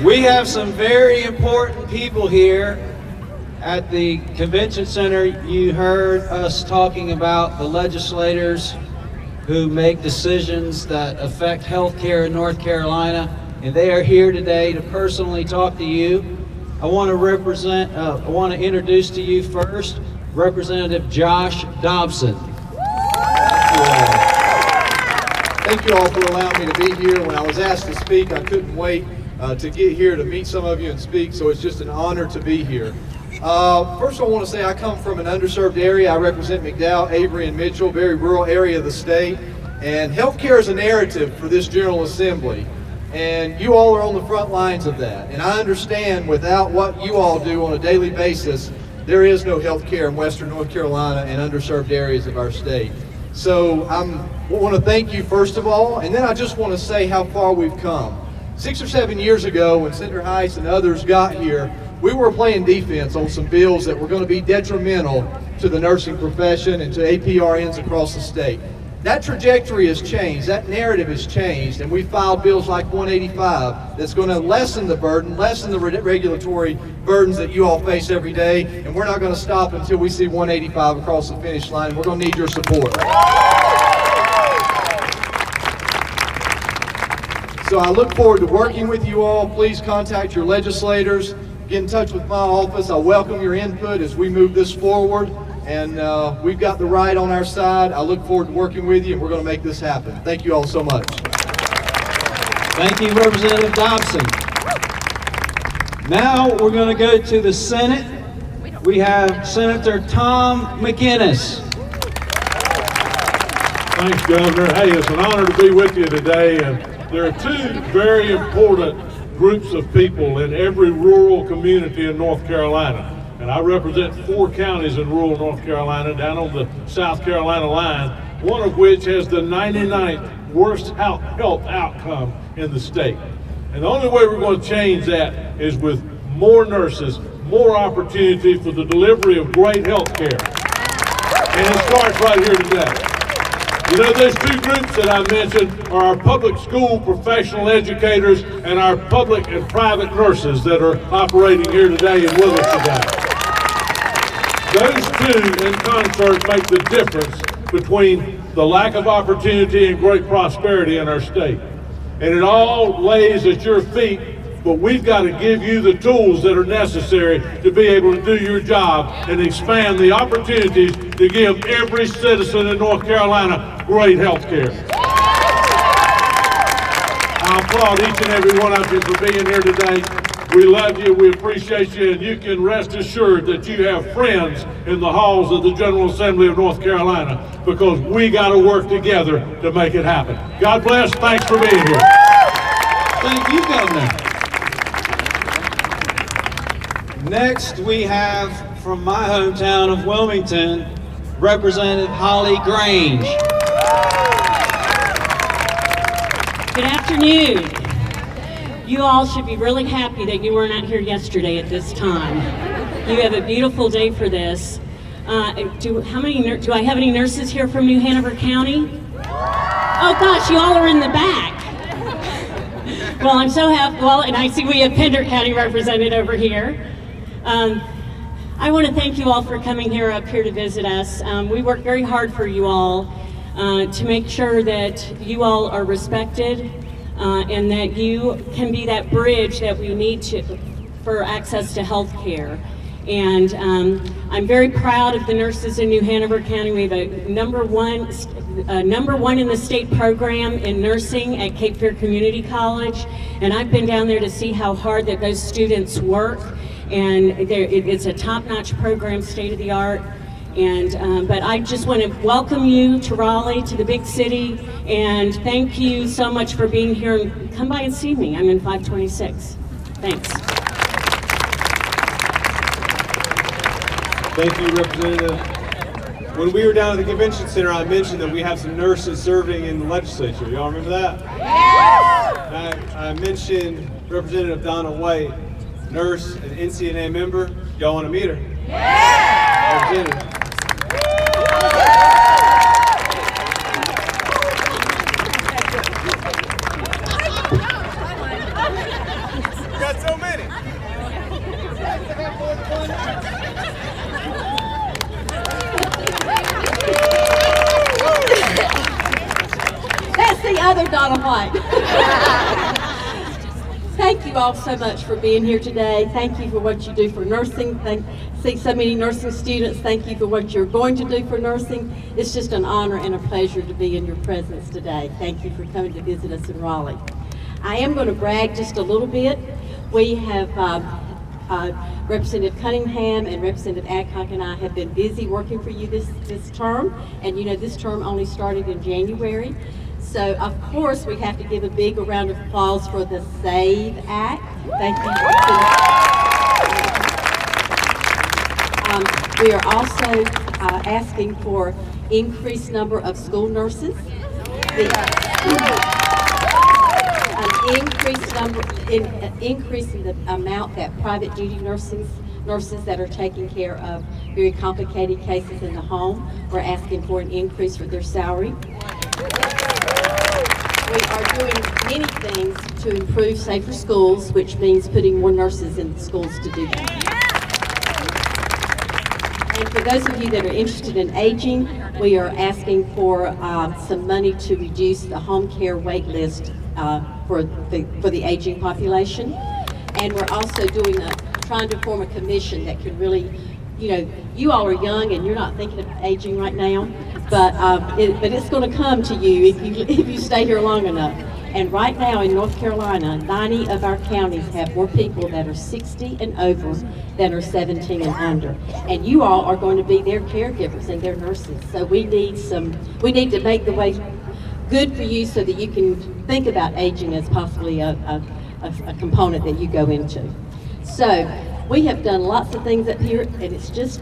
We have some very important people here at the convention center. You heard us talking about the legislators who make decisions that affect healthcare in North Carolina, and they are here today to personally talk to you. I want to introduce to you first Representative Josh Dobson. Thank you all for allowing me to be here. When I was asked to speak, I couldn't wait to get here to meet some of you and speak, so it's just an honor to be here. First, I want to say I come from an underserved area. I represent McDowell, Avery, and Mitchell, very rural area of the state. And healthcare is a narrative for this General Assembly. And you all are on the front lines of that. And I understand without what you all do on a daily basis, there is no healthcare in Western North Carolina and underserved areas of our state. So I want to thank you first of all, and then I just want to say how far we've come. 6 or 7 years ago, when Senator Heiss and others got here, we were playing defense on some bills that were going to be detrimental to the nursing profession and to APRNs across the state. That trajectory has changed, that narrative has changed, and we filed bills like 185 that's going to lessen the burden, lessen the regulatory burdens that you all face every day, and we're not going to stop until we see 185 across the finish line. We're going to need your support. So I look forward to working with you all. Please contact your legislators. Get in touch with my office. I welcome your input as we move this forward. And we've got the right on our side. I look forward to working with you, and we're going to make this happen. Thank you all so much. Thank you, Representative Dobson. Now we're going to go to the Senate. We have Senator Tom McInnes. Thanks, Governor. Hey, it's an honor to be with you today. And there are two very important groups of people in every rural community in North Carolina. And I represent 4 counties in rural North Carolina down on the South Carolina line, one of which has the 99th worst health outcome in the state. And the only way we're going to change that is with more nurses, more opportunity for the delivery of great health care. And it starts right here today. You know, those 2 groups that I mentioned are our public school professional educators and our public and private nurses that are operating here today and with us today. Those 2 in concert make the difference between the lack of opportunity and great prosperity in our state. And it all lays at your feet, but we've got to give you the tools that are necessary to be able to do your job and expand the opportunities to give every citizen in North Carolina great health care. I applaud each and every one of you for being here today. We love you, we appreciate you, and you can rest assured that you have friends in the halls of the General Assembly of North Carolina, because we got to work together to make it happen. God bless, thanks for being here. Thank you, Governor. Next, we have from my hometown of Wilmington, Representative Holly Grange. Good afternoon. You all should be really happy that you were not here yesterday at this time. You have a beautiful day for this. Do I have any nurses here from New Hanover County? Oh gosh, you all are in the back. Well, I'm so happy. Well, and I see we have Pender County represented over here. I want to thank you all for coming up here to visit us. We work very hard for you all to make sure that you all are respected and that you can be that bridge that we need for access to health care. And I'm very proud of the nurses in New Hanover County. We have a number one in the state program in nursing at Cape Fear Community College. And I've been down there to see how hard that those students work. And it's a top-notch program, state-of-the-art. And but I just want to welcome you to Raleigh, to the big city, and thank you so much for being here. And come by and see me. I'm in 526. Thanks. Thank you, Representative. When we were down at the convention center, I mentioned that we have some nurses serving in the legislature. Y'all remember that? Yeah! I mentioned Representative Donna White, nurse and NCNA member. Y'all want to meet her? Yeah! Representative. got so many. That's the other Donna White. Thank you all so much for being here today. Thank you for what you do for nursing. See so many nursing students. Thank you for what you're going to do for nursing. It's just an honor and a pleasure to be in your presence today. Thank you for coming to visit us in Raleigh. I am going to brag just a little bit. We have Representative Cunningham and Representative Adcock and I have been busy working for you this term. And you know, this term only started in January. So, of course, we have to give a big round of applause for the SAVE Act. Thank you. We are also asking for increased number of school nurses. Increasing the amount that private duty nurses that are taking care of very complicated cases in the home. We're asking for an increase for their salary. We are doing many things to improve safer schools, which means putting more nurses in the schools to do that. And for those of you that are interested in aging, we are asking for some money to reduce the home care wait list for the aging population. And we're also trying to form a commission that can really, you know, you all are young and you're not thinking about aging right now, but it's going to come to you if you stay here long enough. And right now in North Carolina, 90 of our counties have more people that are 60 and over than are 17 and under. And you all are going to be their caregivers and their nurses. So we need to make the way good for you so that you can think about aging as possibly a component that you go into. So we have done lots of things up here, and it's just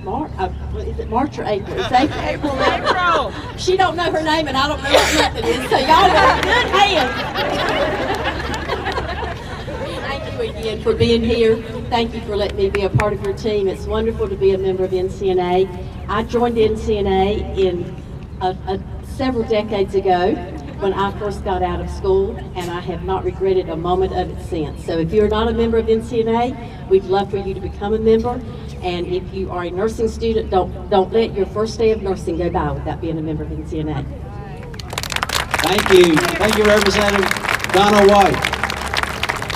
March. Is it March or April? It's April. April. She don't know her name, and I don't know what month it is. So y'all got good hands. Thank you again for being here. Thank you for letting me be a part of your team. It's wonderful to be a member of NCNA. I joined NCNA in several decades ago when I first got out of school, and I have not regretted a moment of it since. So if you're not a member of NCNA, we'd love for you to become a member. And if you are a nursing student, don't let your first day of nursing go by without being a member of NCNA. Thank you. Thank you, Representative Donna White.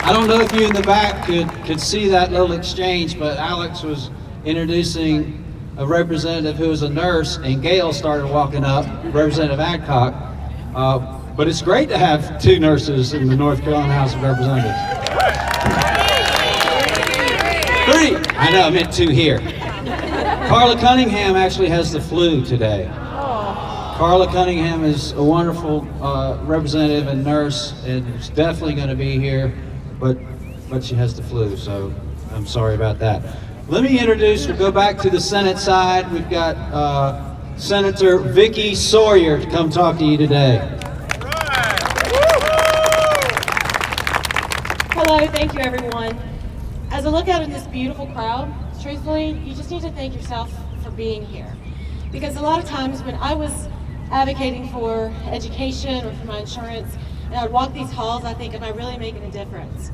I don't know if you in the back could see that little exchange, but Alex was introducing a representative who was a nurse, and Gale started walking up, Representative Adcock. But it's great to have two nurses in the North Carolina House of Representatives. 3. I know, I meant 2 here. Carla Cunningham actually has the flu today. Carla Cunningham is a wonderful representative and nurse, and is definitely going to be here, but she has the flu, so I'm sorry about that. Let me introduce, we'll go back to the Senate side. We've got Senator Vicki Sawyer to come talk to you today. Hello, thank you everyone. As I look out at this beautiful crowd, truthfully, you just need to thank yourself for being here. Because a lot of times when I was advocating for education or for my insurance, and I would walk these halls, I think, am I really making a difference?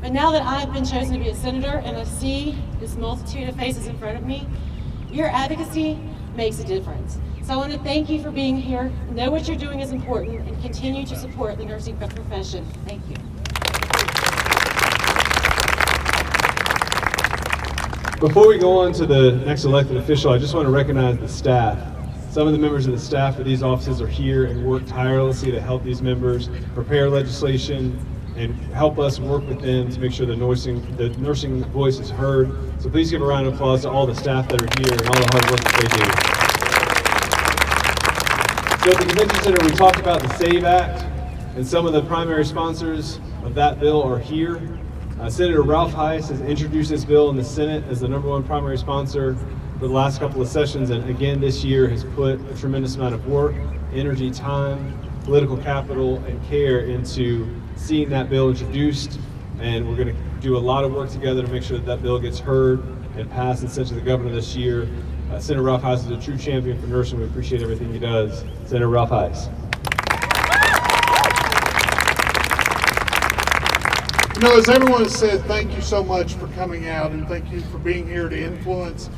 But now that I've been chosen to be a senator and I see this multitude of faces in front of me, your advocacy makes a difference. So I want to thank you for being here. Know what you're doing is important, and continue to support the nursing profession. Thank you. Before we go on to the next elected official, I just want to recognize the staff. Some of the members of the staff of these offices are here and work tirelessly to help these members prepare legislation and help us work with them to make sure the nursing voice is heard. So please give a round of applause to all the staff that are here and all the hard work that they do. So at the Convention Center, we talked about the SAVE Act, and some of the primary sponsors of that bill are here. Senator Ralph Heiss has introduced this bill in the Senate as the #1 primary sponsor for the last couple of sessions, and again this year has put a tremendous amount of work, energy, time, political capital, and care into seeing that bill introduced, and we're going to do a lot of work together to make sure that that bill gets heard and passed and sent to the governor this year. Senator Ralph Heiss is a true champion for nursing. We appreciate everything he does. Senator Ralph Heiss. You know, as everyone has said, thank you so much for coming out, and thank you for being here to influence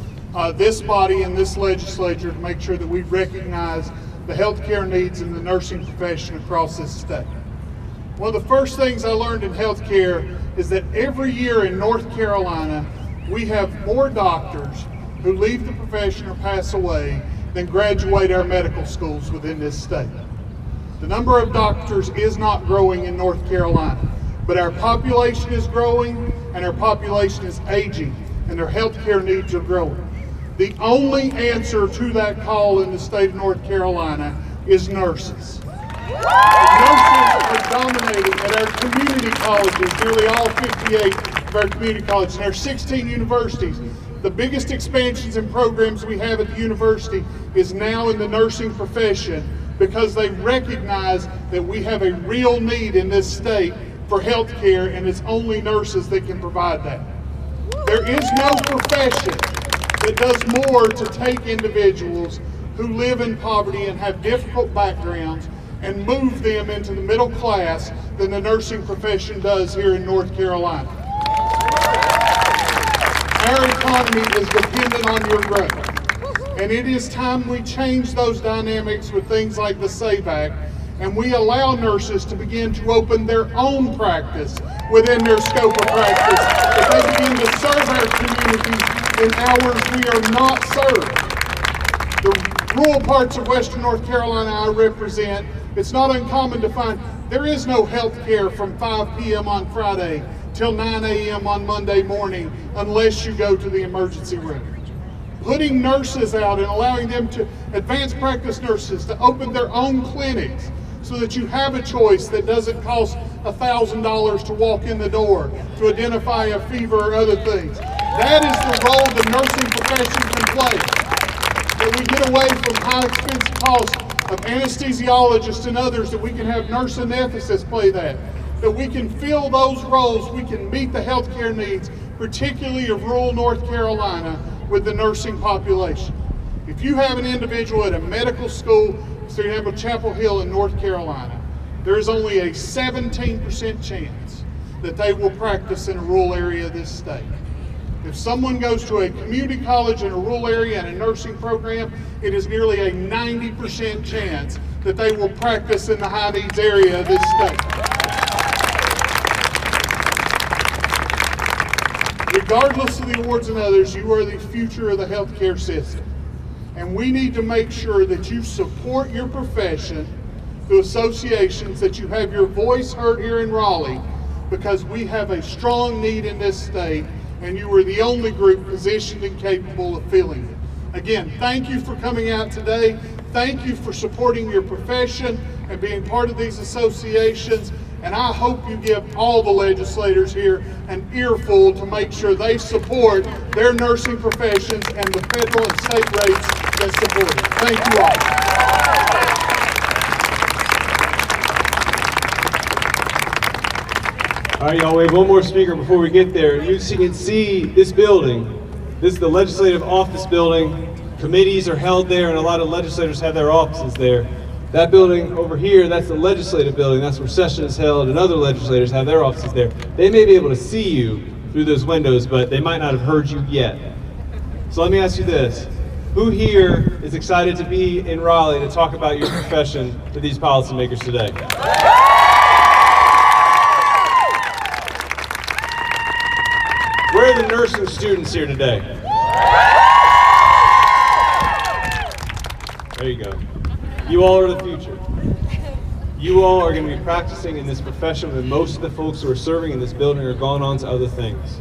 this body and this legislature to make sure that we recognize the healthcare needs in the nursing profession across this state. One of the first things I learned in healthcare is that every year in North Carolina, we have more doctors who leave the profession or pass away than graduate our medical schools within this state. The number of doctors is not growing in North Carolina, but our population is growing and our population is aging and their healthcare needs are growing. The only answer to that call in the state of North Carolina is nurses. Nurses are dominating at our community colleges, nearly all 58 of our community colleges, and our 16 universities. The biggest expansions and programs we have at the university is now in the nursing profession because they recognize that we have a real need in this state for health care, and it's only nurses that can provide that. There is no profession that does more to take individuals who live in poverty and have difficult backgrounds and move them into the middle class than the nursing profession does here in North Carolina. Our economy is dependent on your growth, and it is time we change those dynamics with things like the SAVE Act, and we allow nurses to begin to open their own practice within their scope of practice, that they begin to serve our communities in hours we are not served. The rural parts of Western North Carolina I represent, it's not uncommon to find there is no health care from 5 p.m. on Friday till 9 a.m. on Monday morning unless you go to the emergency room. Putting nurses out and allowing them to, advanced practice nurses, to open their own clinics so that you have a choice that doesn't cost $1,000 to walk in the door to identify a fever or other things. That is the role the nursing profession can play. That we get away from high expensive costs of anesthesiologists and others, that we can have nurse anesthetists play that. That we can fill those roles, we can meet the healthcare needs, particularly of rural North Carolina, with the nursing population. If you have an individual at a medical school, for example, Chapel Hill in North Carolina, there is only a 17% chance that they will practice in a rural area of this state. If someone goes to a community college in a rural area and a nursing program, it is nearly a 90% chance that they will practice in the high needs area of this state. Regardless of the awards and others, you are the future of the healthcare system. And we need to make sure that you support your profession through associations, that you have your voice heard here in Raleigh, because we have a strong need in this state, and you are the only group positioned and capable of filling it. Again, thank you for coming out today. Thank you for supporting your profession and being part of these associations. And I hope you give all the legislators here an earful to make sure they support their nursing professions and the federal and state rates that support it. Thank you all. All right, y'all, we have one more speaker before we get there. You can see this building. This is the Legislative Office Building. Committees are held there, and a lot of legislators have their offices there. That building over here, that's the legislative building. That's where session is held, and other legislators have their offices there. They may be able to see you through those windows, but they might not have heard you yet. So let me ask you this. Who here is excited to be in Raleigh to talk about your profession to these policymakers today? Where are the nursing students here today? There you go. You all are the future. You all are going to be practicing in this profession when most of the folks who are serving in this building are going on to other things.